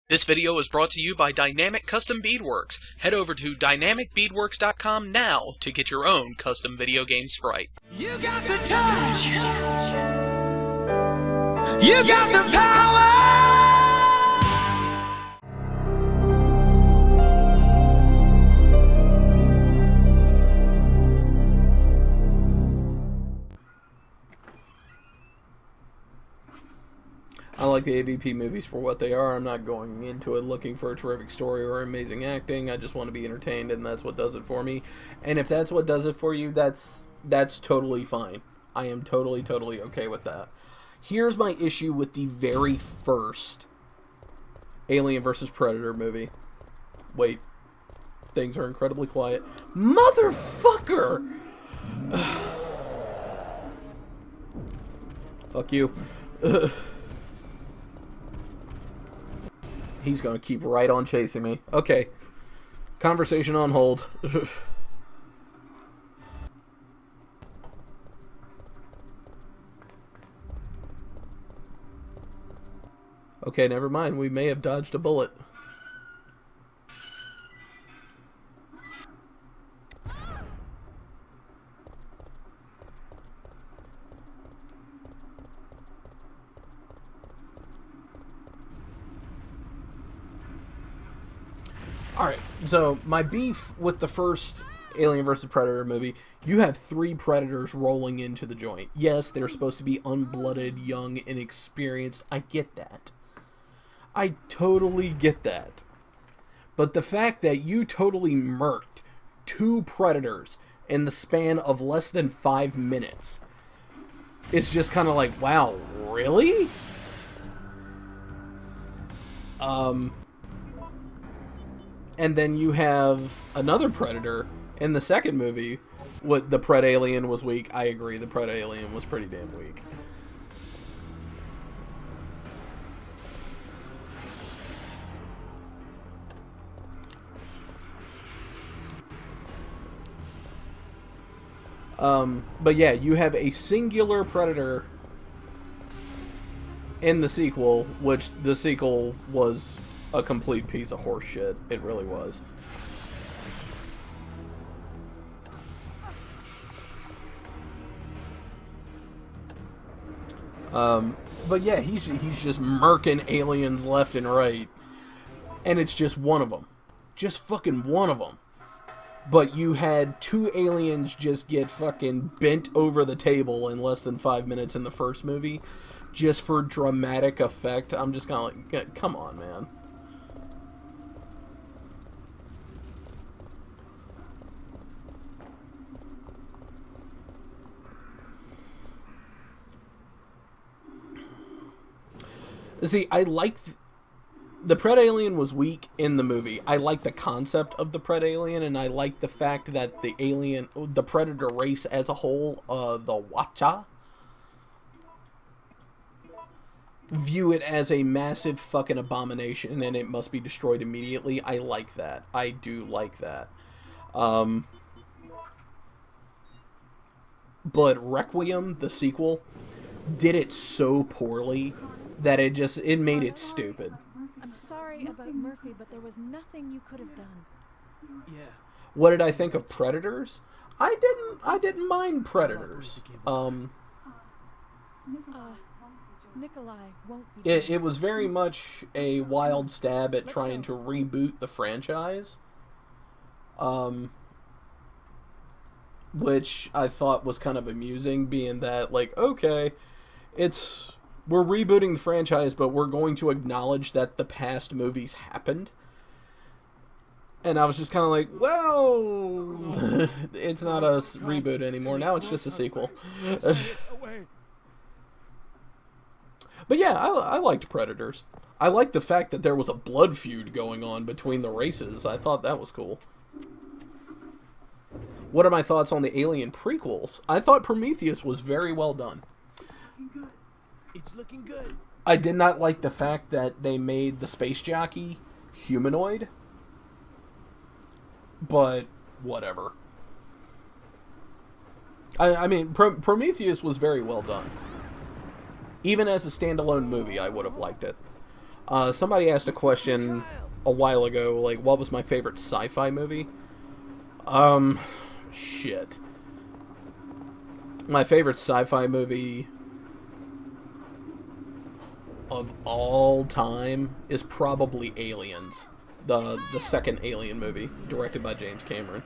This video is brought to you by Dynamic Custom Beadworks. Head over to dynamicbeadworks.com now to get your own custom video game sprite. You got the touch. You got the power. I like the AVP movies for what they are. I'm not going into it looking for a terrific story or amazing acting. I just want to be entertained, and that's what does it for me. And if that's what does it for you, that's totally fine. I am totally okay with that. Here's my issue with the very first Alien vs. Predator movie. Wait. Things are incredibly quiet. Motherfucker! Fuck you. He's gonna keep right on chasing me. Okay. Conversation on hold. Okay, never mind. We may have dodged a bullet. Alright, so my beef with the first Alien vs. Predator movie, you have 3 predators rolling into the joint. Yes, they're supposed to be unblooded, young, inexperienced. I get that. I totally get that. But the fact that you totally murked 2 predators in the span of less than 5 minutes, it's just kind of like, wow, really? And then you have another Predator in the second movie. What, the Pred Alien was weak. I agree, the Pred Alien was pretty damn weak. But yeah, you have a singular Predator in the sequel, which the sequel was a complete piece of horse shit. It really was. But yeah, he's just murking aliens left and right. And it's just one of them. Just fucking one of them. But you had 2 aliens just get fucking bent over the table in less than 5 minutes in the first movie. Just for dramatic effect. I'm just kind of like, come on, man. See, I like the Pred Alien was weak in the movie. I like the concept of the Pred Alien, and I like the fact that the Predator race as a whole, the Watcha, view it as a massive fucking abomination, and it must be destroyed immediately. I like that. I do like that. But Requiem, the sequel, did it so poorly that it made it stupid. I'm sorry about Murphy, but there was nothing you could have done. Yeah. What did I think of Predators? I didn't mind Predators. Nikolai won't be. It was very much a wild stab at trying to reboot the franchise. Which I thought was kind of amusing, being that, like, okay, we're rebooting the franchise, but we're going to acknowledge that the past movies happened. And I was just kind of like, well, it's not a reboot anymore. Now it's just a sequel. But yeah, I liked Predators. I liked the fact that there was a blood feud going on between the races. I thought that was cool. What are my thoughts on the Alien prequels? I thought Prometheus was very well done. It's looking good. I did not like the fact that they made the space jockey humanoid. But whatever. I mean, Prometheus was very well done. Even as a standalone movie, I would have liked it. Somebody asked a question a while ago, like, what was my favorite sci-fi movie? Shit. My favorite sci-fi movie of all time is probably Aliens. The second Alien movie, directed by James Cameron.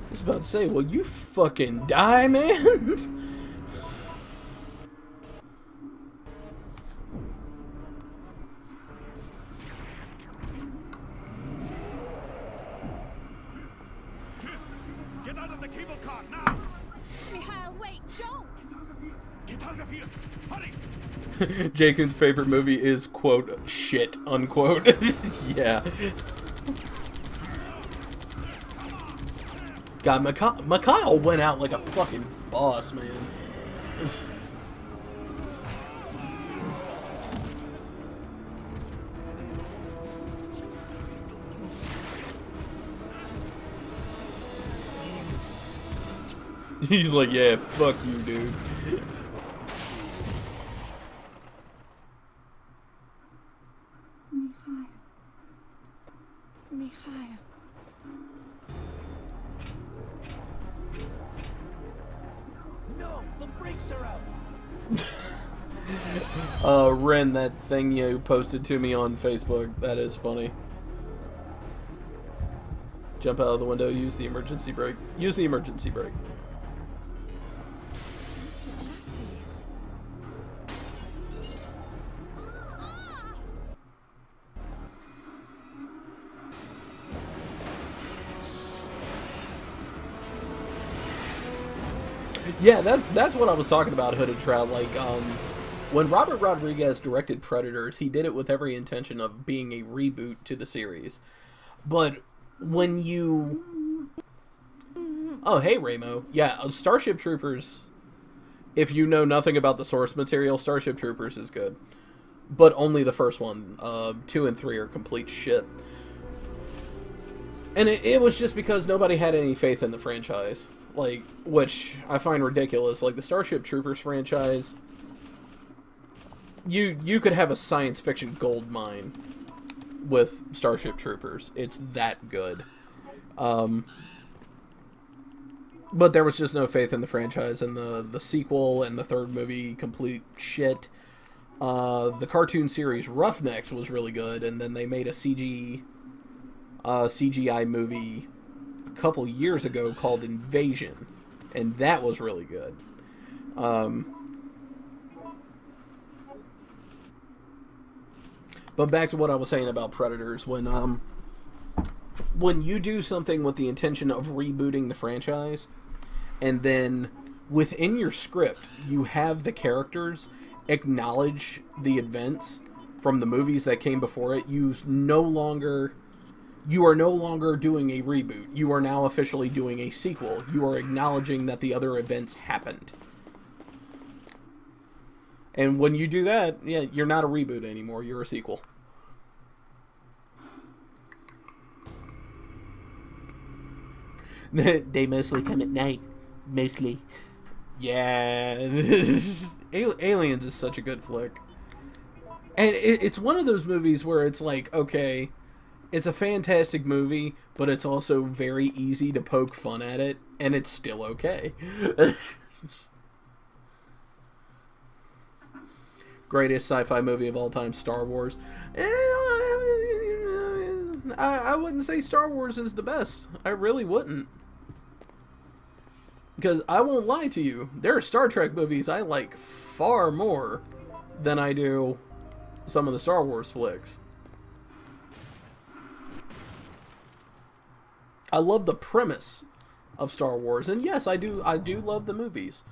I was about to say, well, you fucking die, man. Get out of the cable car now! Mikhail, wait, don't! Get out of here! Hurry! Jaken's favorite movie is, quote, shit, unquote. Yeah. God, Mikhail went out like a fucking boss, man. He's like, yeah, fuck you, dude. Mikhail. No, the brakes are out. Ren, that thing you posted to me on Facebook, that is funny. Jump out of the window, use the emergency brake. Use the emergency brake. This must be it. Yeah, that's what I was talking about, Hooded Trout. Like, when Robert Rodriguez directed Predators, he did it with every intention of being a reboot to the series. But when you... Oh, hey, Ramo. Yeah, Starship Troopers, if you know nothing about the source material, Starship Troopers is good. But only the first one. 2 and 3 are complete shit. And it was just because nobody had any faith in the franchise. Like, which I find ridiculous. Like, the Starship Troopers franchise, you could have a science fiction gold mine with Starship Troopers. It's that good. But there was just no faith in the franchise, and the sequel and the third movie, complete shit. The cartoon series Roughnecks was really good, and then they made a CGI movie a couple years ago called Invasion, and that was really good. But back to what I was saying about Predators, when you do something with the intention of rebooting the franchise, and then within your script you have the characters acknowledge the events from the movies that came before it, you are no longer doing a reboot. You are now officially doing a sequel. You are acknowledging that the other events happened. And when you do that, yeah, you're not a reboot anymore. You're a sequel. They mostly come at night. Mostly. Yeah. Aliens is such a good flick. And it's one of those movies where it's like, okay, it's a fantastic movie, but it's also very easy to poke fun at it, and it's still okay. Greatest sci-fi movie of all time, Star Wars. I wouldn't say Star Wars is the best. I really wouldn't. Because I won't lie to you, there are Star Trek movies I like far more than I do some of the Star Wars flicks. I love the premise of Star Wars, and yes, I do love the movies.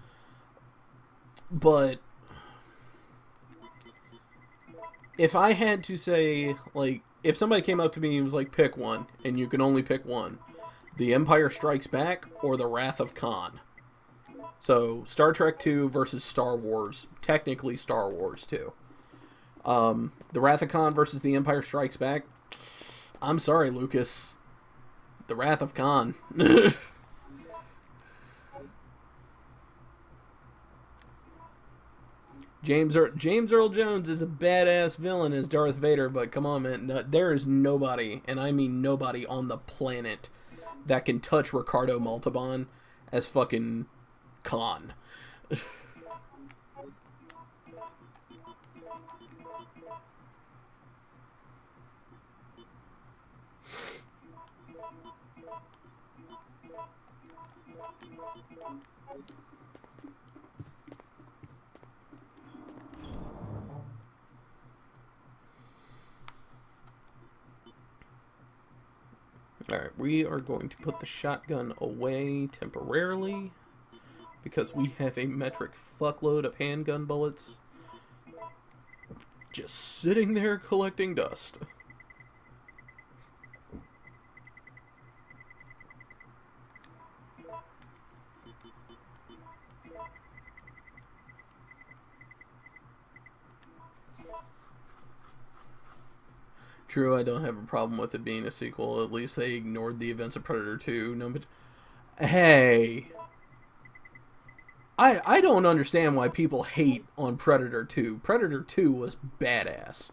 But if I had to say, like, if somebody came up to me and was like, pick one, and you can only pick one, The Empire Strikes Back or The Wrath of Khan. So, Star Trek 2 versus Star Wars. Technically Star Wars 2. The Wrath of Khan versus The Empire Strikes Back. I'm sorry, Lucas. The Wrath of Khan. James Earl Jones is a badass villain as Darth Vader, but come on, man. No, there is nobody, and I mean nobody on the planet, that can touch Ricardo Montalban as fucking Khan. Alright, we are going to put the shotgun away temporarily because we have a metric fuckload of handgun bullets just sitting there collecting dust. True, I don't have a problem with it being a sequel. At least they ignored the events of Predator 2. No, but hey, I don't understand why people hate on Predator 2. Predator 2 was badass.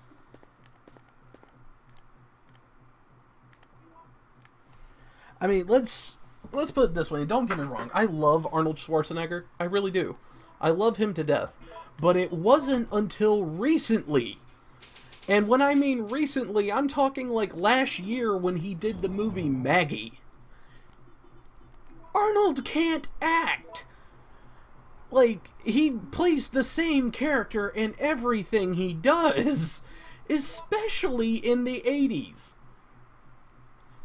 I mean, let's put it this way. Don't get me wrong. I love Arnold Schwarzenegger. I really do. I love him to death. But it wasn't until recently. And when I mean recently, I'm talking like last year when he did the movie Maggie. Arnold can't act. Like, he plays the same character in everything he does. Especially in the 80s.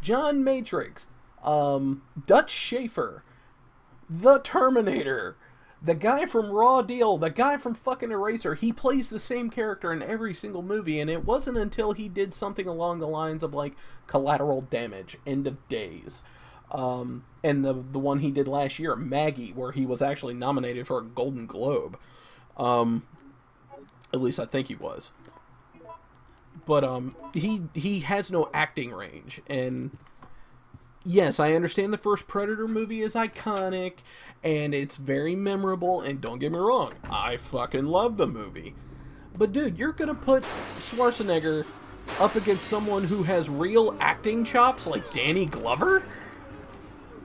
John Matrix. Dutch Schaefer. The Terminator. The guy from Raw Deal, the guy from fucking Eraser, he plays the same character in every single movie, and it wasn't until he did something along the lines of, like, Collateral Damage, End of Days, and the one he did last year, Maggie, where he was actually nominated for a Golden Globe. At least I think he was. But, he has no acting range, and yes, I understand the first Predator movie is iconic, and it's very memorable, and don't get me wrong, I fucking love the movie. But dude, you're gonna put Schwarzenegger up against someone who has real acting chops like Danny Glover?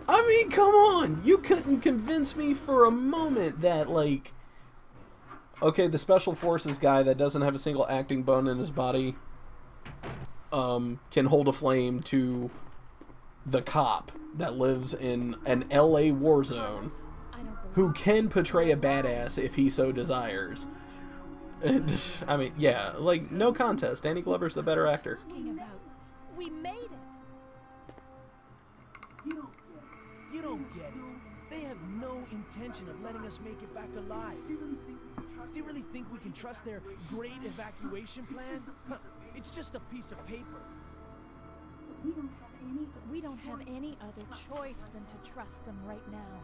I mean, come on! You couldn't convince me for a moment that, like, okay, the Special Forces guy that doesn't have a single acting bone in his body can hold a flame to the cop that lives in an LA war zone who can portray a badass if he so desires. I mean, yeah, like, no contest. Danny Glover's the better actor. We made it. You don't get it. They have no intention of letting us make it back alive. Do you really think we can trust their great evacuation plan? It's just a piece of paper. But we don't have any other choice than to trust them right now.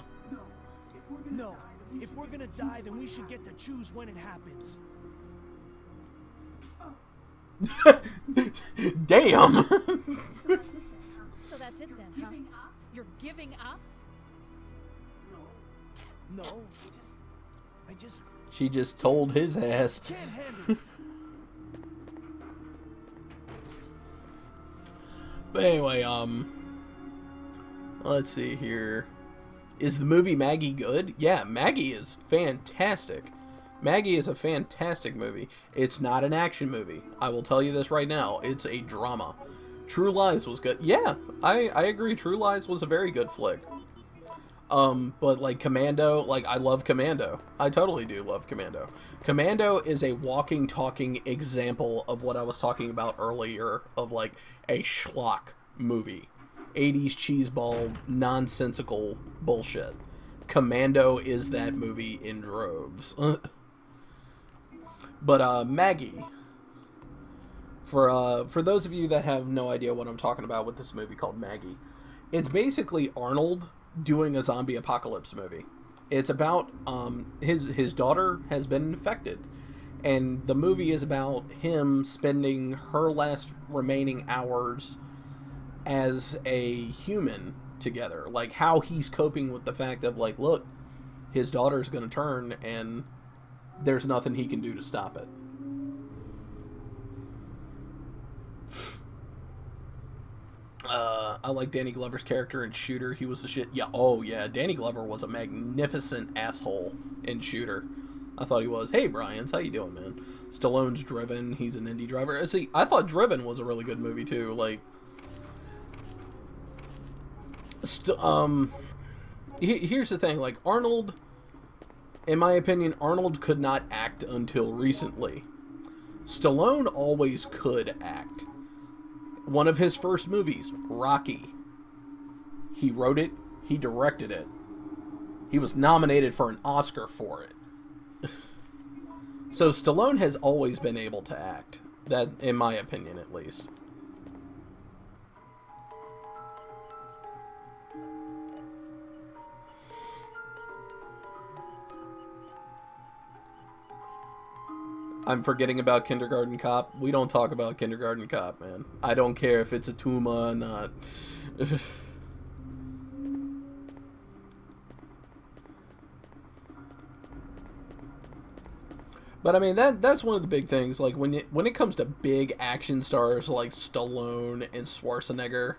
No. If we're gonna die, then we should get to choose when it happens. Damn! So that's it then, huh? You're giving up? No. I just She just told his ass. can't handle it. But anyway, let's see here. Is the movie Maggie good? Yeah, Maggie is fantastic. Maggie is a fantastic movie. It's not an action movie. I will tell you this right now. It's a drama. True Lies was good. Yeah, I agree. True Lies was a very good flick. But like Commando, like I love Commando. I totally do love Commando. Commando is a walking, talking example of what I was talking about earlier of like a schlock movie. 80s cheeseball, nonsensical bullshit. Commando is that movie in droves. But Maggie, for those of you that have no idea what I'm talking about with this movie called Maggie, it's basically Arnold doing a zombie apocalypse movie. It's about his daughter has been infected, And the movie is about him spending her last remaining hours as a human together. Like, how he's coping with the fact of, like, look, his daughter's going to turn, and there's nothing he can do to stop it. I like Danny Glover's character in Shooter. He was the shit. Yeah, oh yeah, Danny Glover was a magnificent asshole in Shooter. I thought he was. Hey, Bryans, how you doing, man? Stallone's Driven. He's an indie driver. See, I thought Driven was a really good movie, too. Like, here's the thing. Like, Arnold, in my opinion, Arnold could not act until recently. Stallone always could act. One of his first movies, Rocky. He wrote it. He directed it. He was nominated for an Oscar for it. So Stallone has always been able to act. That, in my opinion, at least. I'm forgetting about Kindergarten Cop. We don't talk about Kindergarten Cop, man. I don't care if it's a Tuma or not. But I mean, that's one of the big things. Like, when it comes to big action stars like Stallone and Schwarzenegger,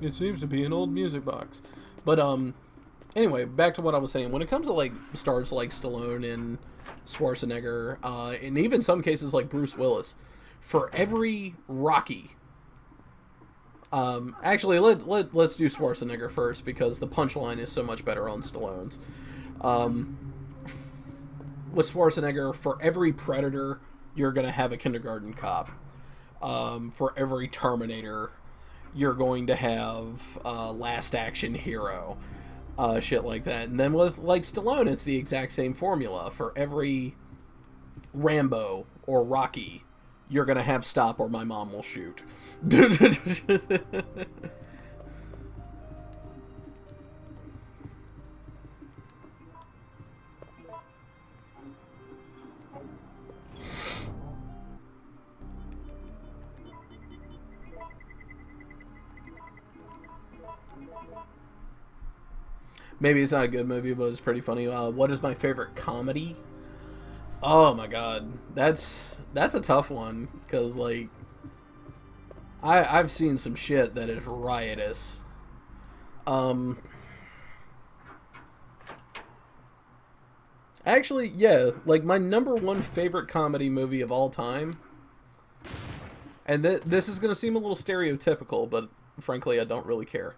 it seems to be an old music box. But, anyway, back to what I was saying. When it comes to, like, stars like Stallone and Schwarzenegger, and even some cases like Bruce Willis, for every Rocky... actually, let's do Schwarzenegger first, because the punchline is so much better on Stallone's. With Schwarzenegger, for every Predator, you're going to have a Kindergarten Cop. For every Terminator, you're going to have Last Action Hero, shit like that. And then with, like, Stallone, it's the exact same formula. For every Rambo or Rocky, you're going to have Stop or My Mom Will Shoot. Maybe it's not a good movie, but it's pretty funny. What is my favorite comedy? Oh my god, that's a tough one, because, like, I've seen some shit that is riotous. Actually, yeah, like, my number one favorite comedy movie of all time, and this is gonna seem a little stereotypical, but frankly, I don't really care.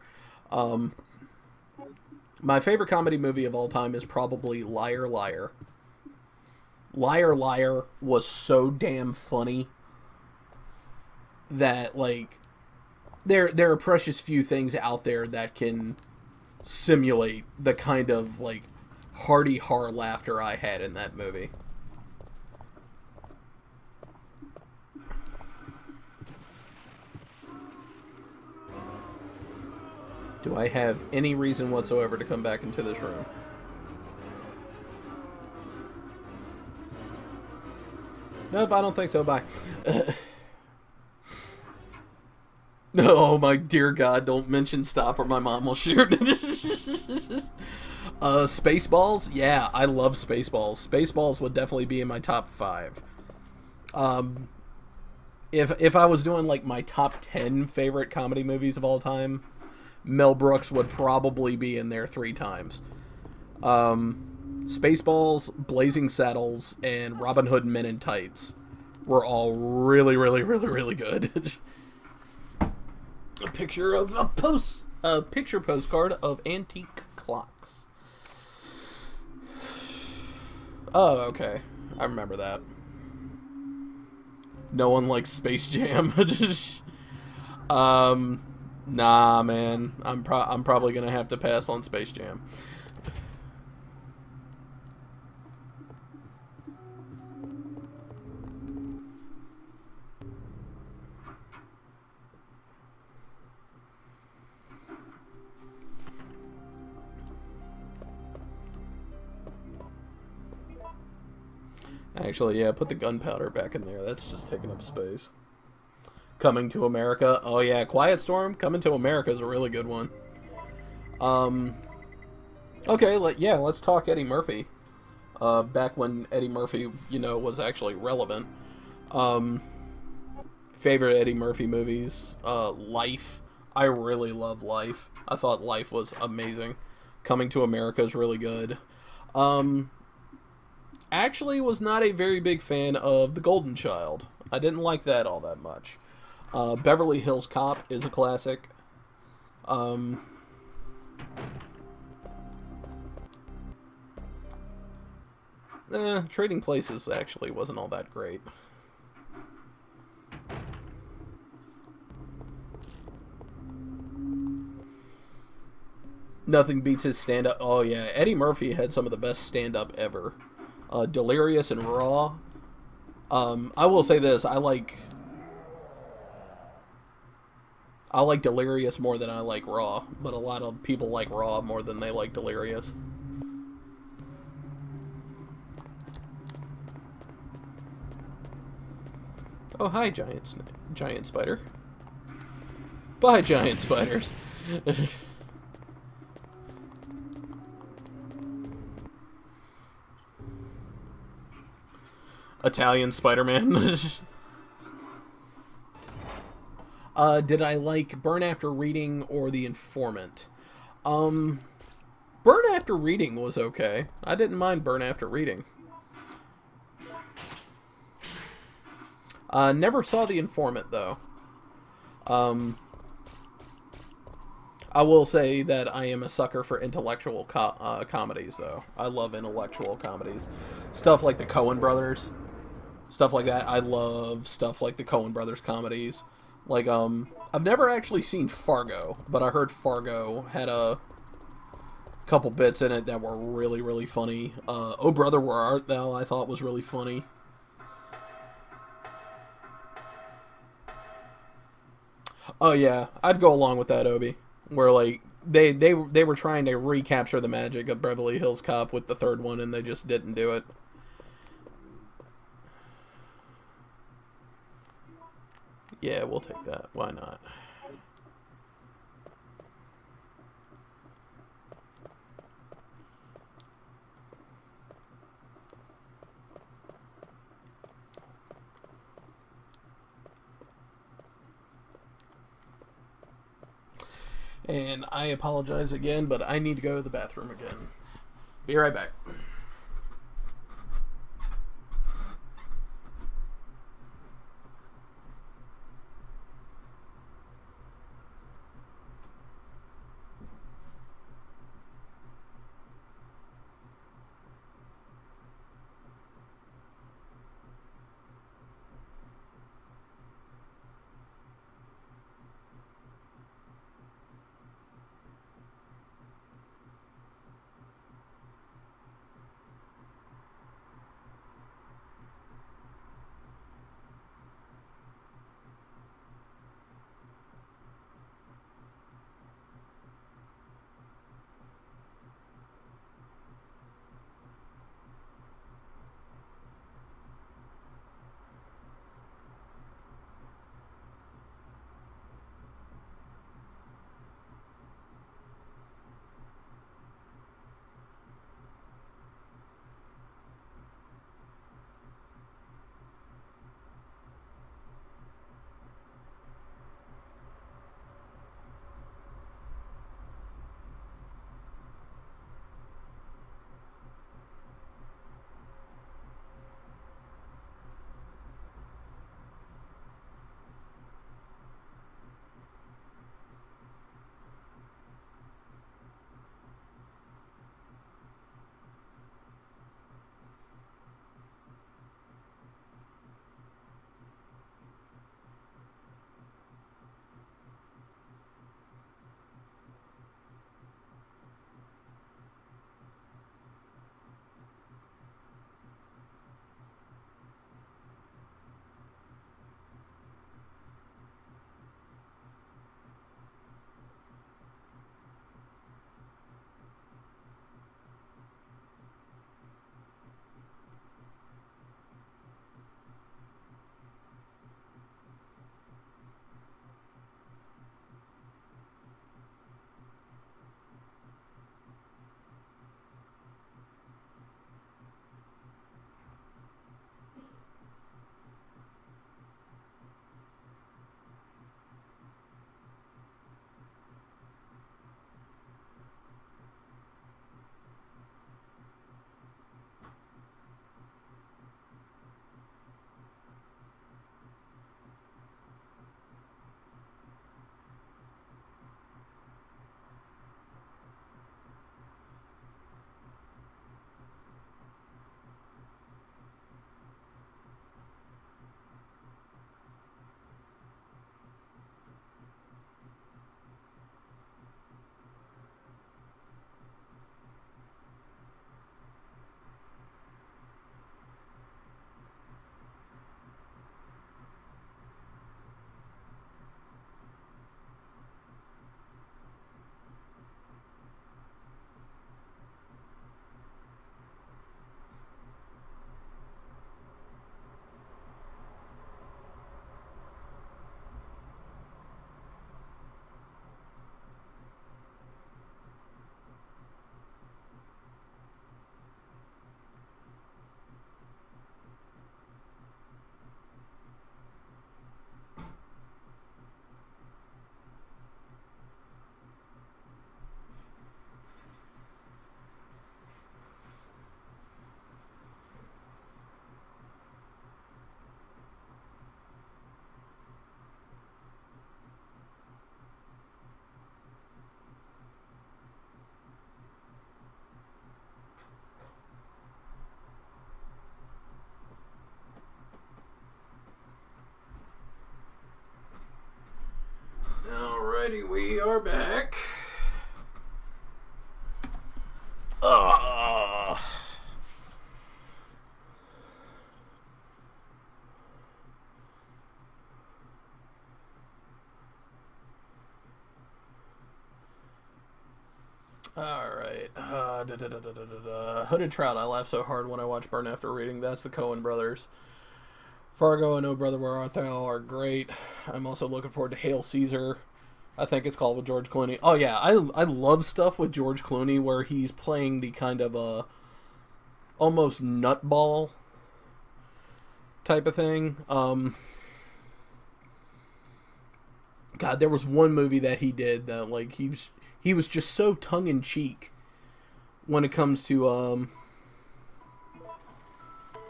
My favorite comedy movie of all time is probably Liar Liar. Liar Liar was so damn funny that, like, there are precious few things out there that can simulate the kind of, like, hearty horror laughter I had in that movie. Do I have any reason whatsoever to come back into this room? Nope, I don't think so. Bye. Oh my dear God, don't mention Stop or My Mom Will Shoot. Spaceballs? Yeah, I love Spaceballs. Spaceballs would definitely be in my top 5. If I was doing, like, my top 10 favorite comedy movies of all time, Mel Brooks would probably be in there 3 times. Spaceballs, Blazing Saddles, and Robin Hood Men in Tights were all really, really, really, really good. A picture of a picture postcard of antique clocks. Oh, okay. I remember that. No one likes Space Jam. Nah, man. I'm probably gonna have to pass on Space Jam. Actually, yeah, put the gunpowder back in there. That's just taking up space. Coming to America. Oh, yeah, Quiet Storm. Coming to America is a really good one. Okay, let's talk Eddie Murphy. Back when Eddie Murphy, was actually relevant. Favorite Eddie Murphy movies. Life. I really love Life. I thought Life was amazing. Coming to America is really good. Actually was not a very big fan of The Golden Child. I didn't like that all that much. Beverly Hills Cop is a classic. Trading Places actually wasn't all that great. Nothing beats his stand-up. Oh, yeah. Eddie Murphy had some of the best stand-up ever. Delirious and Raw. I will say this. I like Delirious more than I like Raw. But a lot of people like Raw more than they like Delirious. Oh, hi, giant spider. Bye, giant spiders. Italian Spider-Man. Did I like Burn After Reading or The Informant? Burn After Reading was okay. I didn't mind Burn After Reading. Never saw The Informant, though. I will say that I am a sucker for intellectual comedies, though. I love intellectual comedies. Stuff like the Coen Brothers. Stuff like that. I love stuff like the Coen Brothers comedies. Like, I've never actually seen Fargo, but I heard Fargo had a couple bits in it that were really, really funny. Oh Brother, Where Art Thou? I thought was really funny. Oh yeah, I'd go along with that, Obi. Where like they were trying to recapture the magic of Beverly Hills Cop with the third one, and they just didn't do it. Yeah, we'll take that. Why not? And I apologize again, but I need to go to the bathroom again. Be right back. Alrighty, we are back. Ugh. Alright. Hooded Trout. I laughed so hard when I watched Burn After Reading. That's the Coen brothers. Fargo and Oh Brother, Where Art Thou are great. I'm also looking forward to Hail Caesar. I think it's called, with George Clooney. Oh yeah, I love stuff with George Clooney where he's playing the kind of almost nutball type of thing. God, there was one movie that he did that like he was just so tongue in cheek when it comes to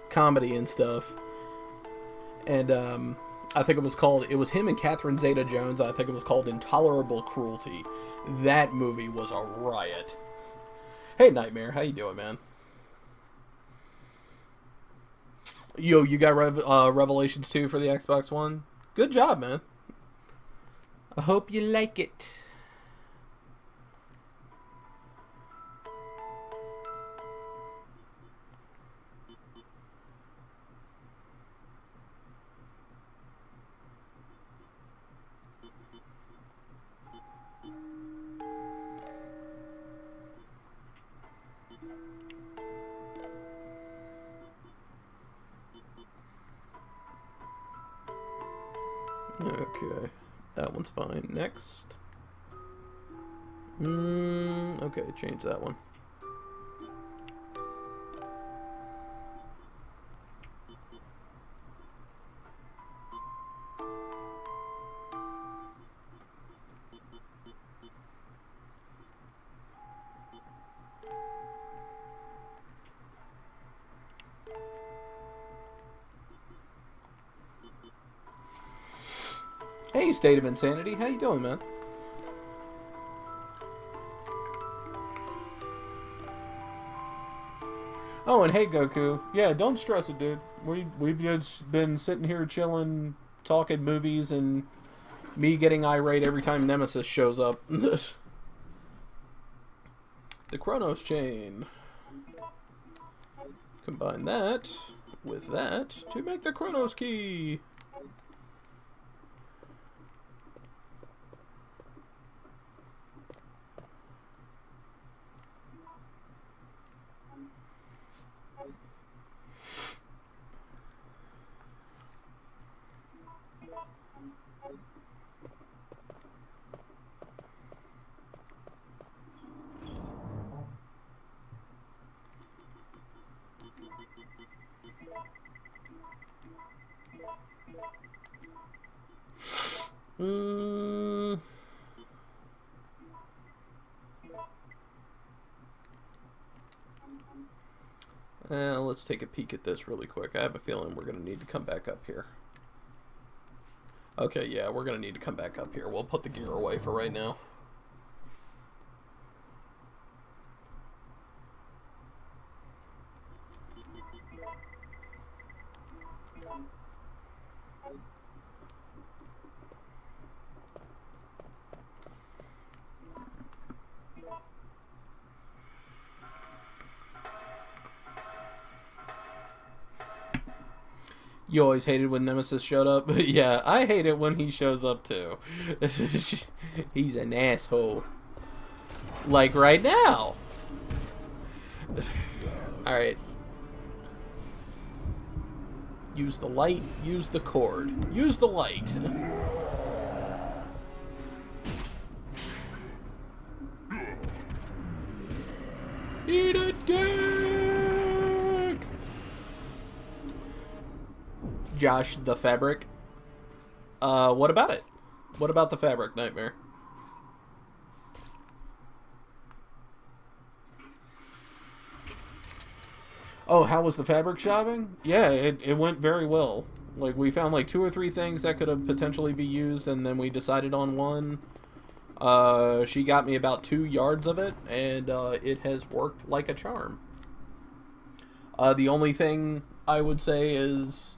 comedy and stuff. And I think it was him and Catherine Zeta-Jones. I think it was called Intolerable Cruelty. That movie was a riot. Hey, Nightmare, how you doing, man? Yo, you got Revelations 2 for the Xbox One? Good job, man. I hope you like it. Okay, that one's fine. Next. Okay, change that one. Hey, State of Insanity, how you doing, man? Oh, and hey, Goku. Yeah, don't stress it, dude. We've just been sitting here chilling, talking movies, and me getting irate every time Nemesis shows up. The Chronos Chain. Combine that with that to make the Chronos Key. Let's take a peek at this really quick. I have a feeling we're going to need to come back up here. Okay, yeah, we're going to need to come back up here. We'll put the gear away for right now. You always hated when Nemesis showed up? Yeah, I hate it when he shows up too. He's an asshole. Like right now. Alright. Use the light, use the cord. Use the light. Eat a dick! Josh, the fabric. What about it? What about the fabric, Nightmare? Oh, how was the fabric shopping? Yeah, it went very well. Like, we found like 2 or 3 things that could have potentially be used, and then we decided on one. She got me about 2 yards of it, and it has worked like a charm. The only thing I would say is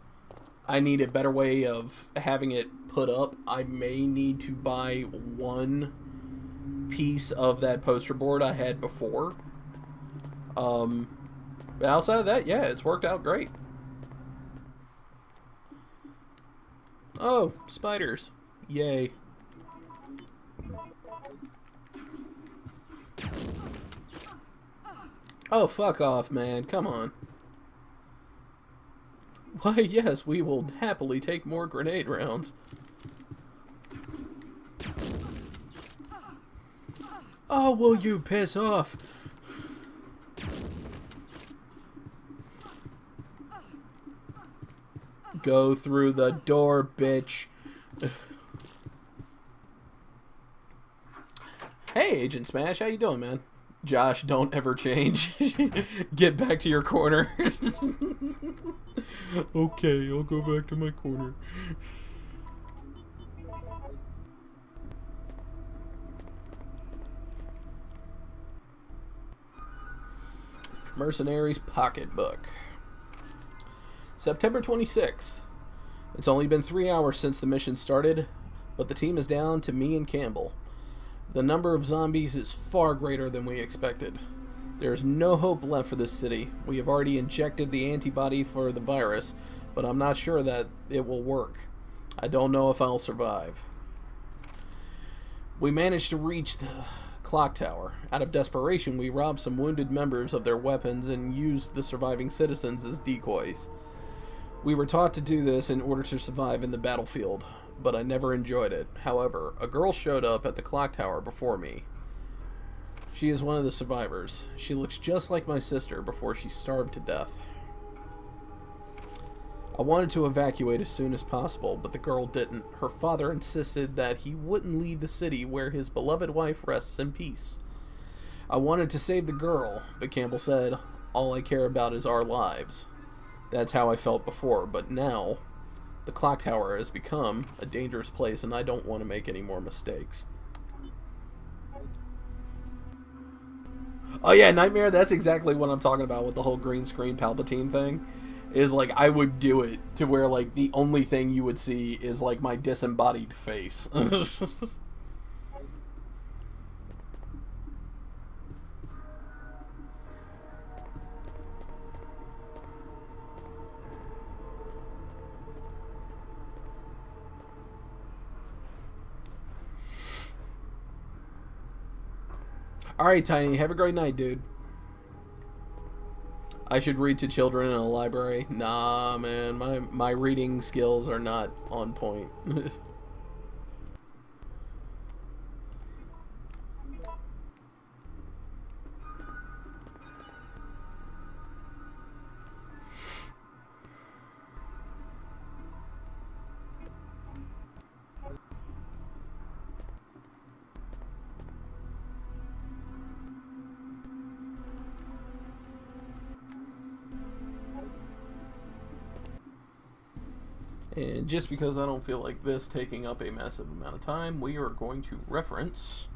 I need a better way of having it put up. I may need to buy one piece of that poster board I had before. But outside of that, yeah, it's worked out great. Oh, spiders. Yay. Oh, fuck off, man. Come on. Why, yes, we will happily take more grenade rounds. Oh, will you piss off? Go through the door, bitch. Hey, Agent Smash, how you doing, man? Josh, don't ever change. Get back to your corner. Okay, I'll go back to my corner. Mercenaries Pocketbook. September 26th. It's only been 3 hours since the mission started, but the team is down to me and Campbell. The number of zombies is far greater than we expected. There is no hope left for this city. We have already injected the antibody for the virus, but I'm not sure that it will work. I don't know if I'll survive. We managed to reach the clock tower. Out of desperation, we robbed some wounded members of their weapons and used the surviving citizens as decoys. We were taught to do this in order to survive in the battlefield, but I never enjoyed it. However, a girl showed up at the clock tower before me. She is one of the survivors. She looks just like my sister before she starved to death. I wanted to evacuate as soon as possible, but the girl didn't. Her father insisted that he wouldn't leave the city where his beloved wife rests in peace. I wanted to save the girl, but Campbell said, "All I care about is our lives." That's how I felt before, but now the clock tower has become a dangerous place and I don't want to make any more mistakes. Oh yeah, Nightmare, that's exactly what I'm talking about with the whole green screen Palpatine thing. Is like, I would do it to where like the only thing you would see is like my disembodied face. Alright, Tiny, have a great night, dude. I should read to children in a library. Nah, man, my reading skills are not on point. And just because I don't feel like this taking up a massive amount of time, we are going to reference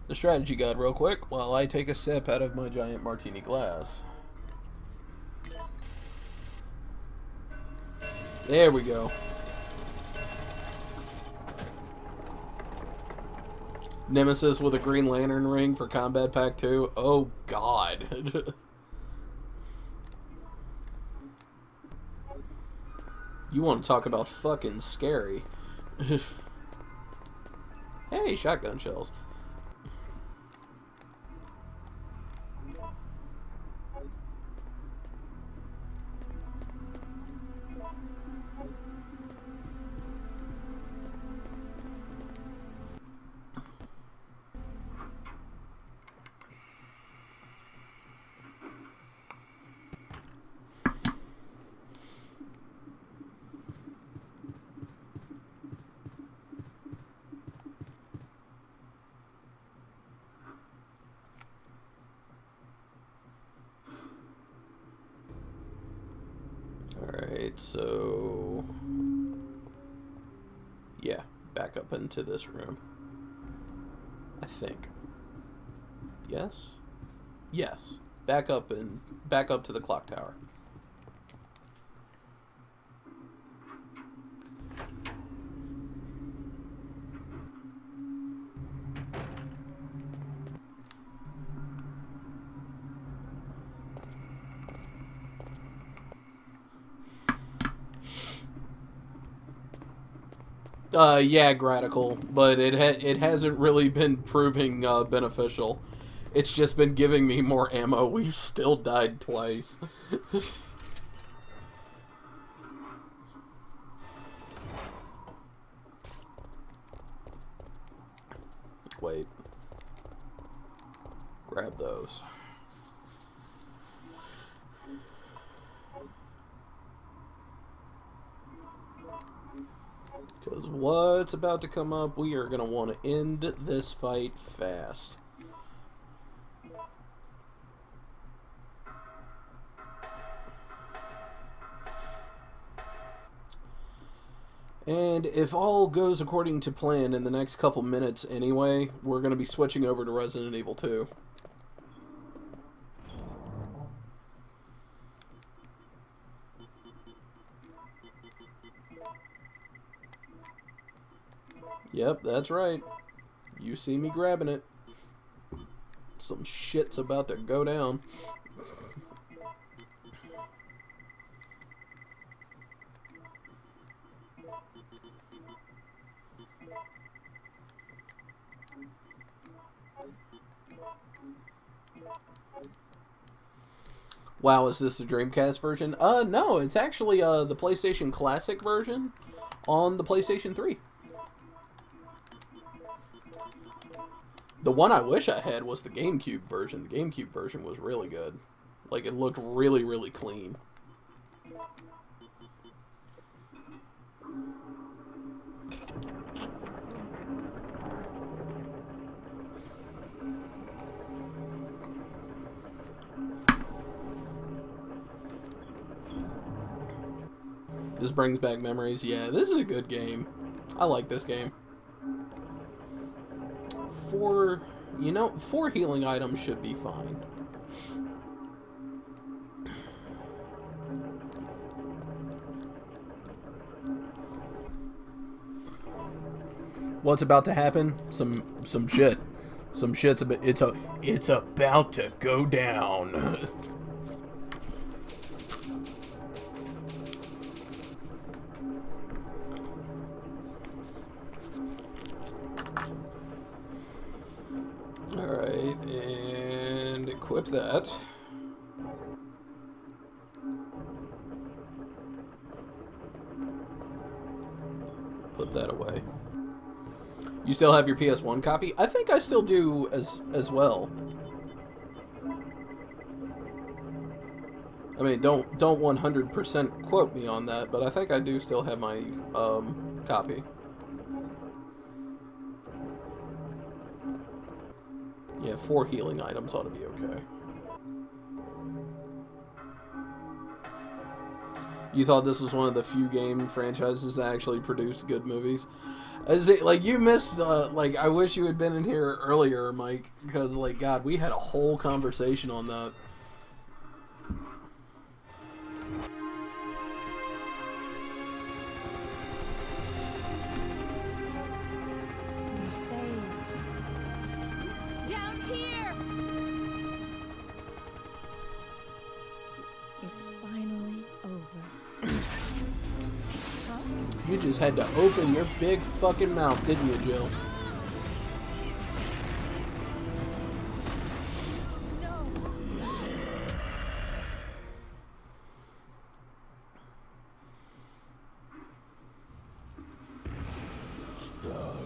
the strategy guide real quick while I take a sip out of my giant martini glass. There we go. Nemesis with a Green Lantern ring for Combat Pack 2. Oh, God. You want to talk about fucking scary. Hey, shotgun shells. Alright, so... yeah, back up into this room. I think. Yes? Yes. Back up to the clock tower. Yeah, Gratical, but it hasn't really been proving beneficial. It's just been giving me more ammo. We've still died twice. Wait. Grab those. Because what's about to come up, we are going to want to end this fight fast. And if all goes according to plan in the next couple minutes anyway, we're going to be switching over to Resident Evil 2. Yep, that's right. You see me grabbing it. Some shit's about to go down. Wow, is this the Dreamcast version? No, it's actually the PlayStation Classic version on the PlayStation 3. The one I wish I had was the GameCube version. The GameCube version was really good. Like, it looked really, really clean. This brings back memories. Yeah, this is a good game. I like this game. 4 healing items should be fine. What's about to happen? Some shit. Some shit's it's about to go down. Alright, and equip that. Put that away. You still have your PS1 copy? I think I still do as well. I mean, don't 100% quote me on that, but I think I do still have my copy. Yeah, 4 healing items ought to be okay. You thought this was one of the few game franchises that actually produced good movies? Is it, like, you missed, like, I wish you had been in here earlier, Mike, because, like, God, we had a whole conversation on that. You're saved. Down here! It's finally over. Huh? You just had to open your big fucking mouth, didn't you, Jill? No!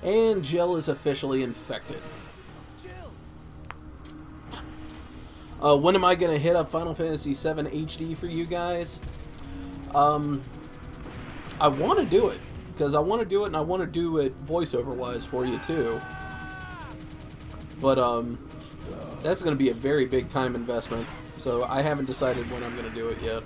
And Jill is officially infected. When am I going to hit up Final Fantasy VII HD for you guys? I want to do it. Because I want to do it, and I want to do it voiceover-wise for you, too. But, that's going to be a very big time investment. So I haven't decided when I'm going to do it yet.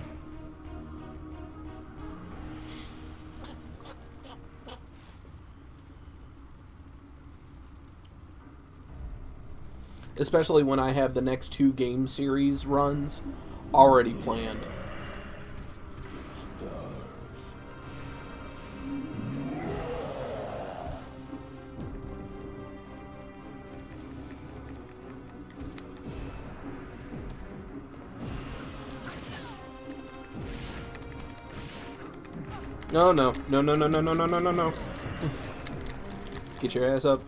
Especially when I have the next 2 game series runs already planned. No, no, no, no, no, no, no, no, no, no, no. Get your ass up.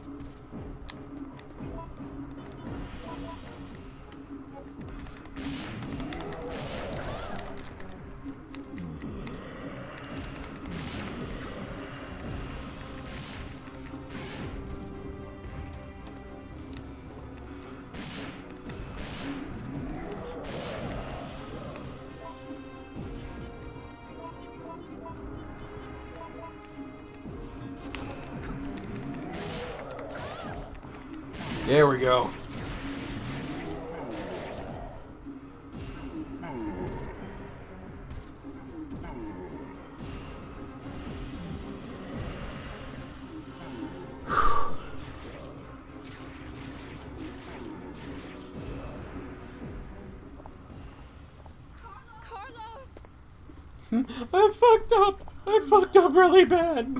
There we go. I fucked up. I fucked up really bad.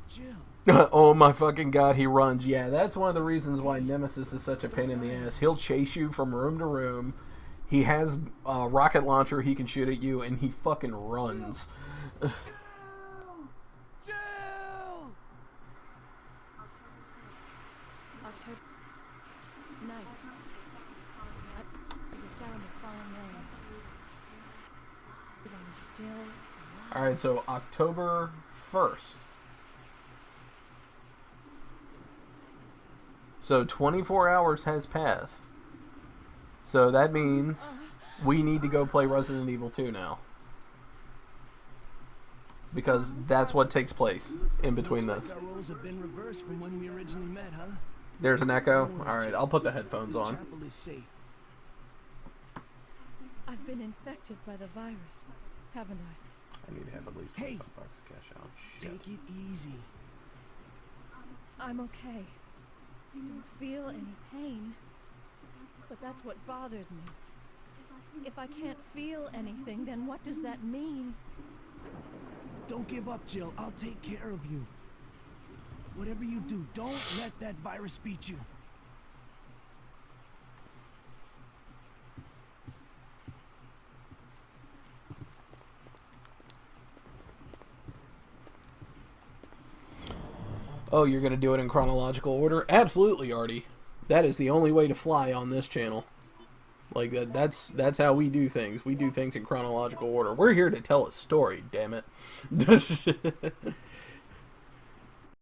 Jill. Oh my fucking god, he runs. Yeah, that's one of the reasons why Nemesis is such a pain in the ass. He'll chase you from room to room. He has a rocket launcher he can shoot at you, and he fucking runs. Jill! October night. The sound of falling rain. But I'm still alive. Alright, so October 1st. So 24 hours has passed. So that means we need to go play Resident Evil 2 now. Because that's what takes place in between Looks this. like our roles have been reversed from when we originally met, huh? There's an echo. Alright, I'll put the headphones This on. chapel is safe. I've been infected by the virus, haven't I? I need to have at least Hey. 25 bucks to cash out. Take it easy. I'm okay. Don't feel any pain. But that's what bothers me. If I can't feel anything, then what does that mean? Don't give up, Jill. I'll take care of you. Whatever you do, don't let that virus beat you. Oh, you're going to do it in chronological order? Absolutely, Artie. That is the only way to fly on this channel. Like, that's how we do things. We do things in chronological order. We're here to tell a story, damn it.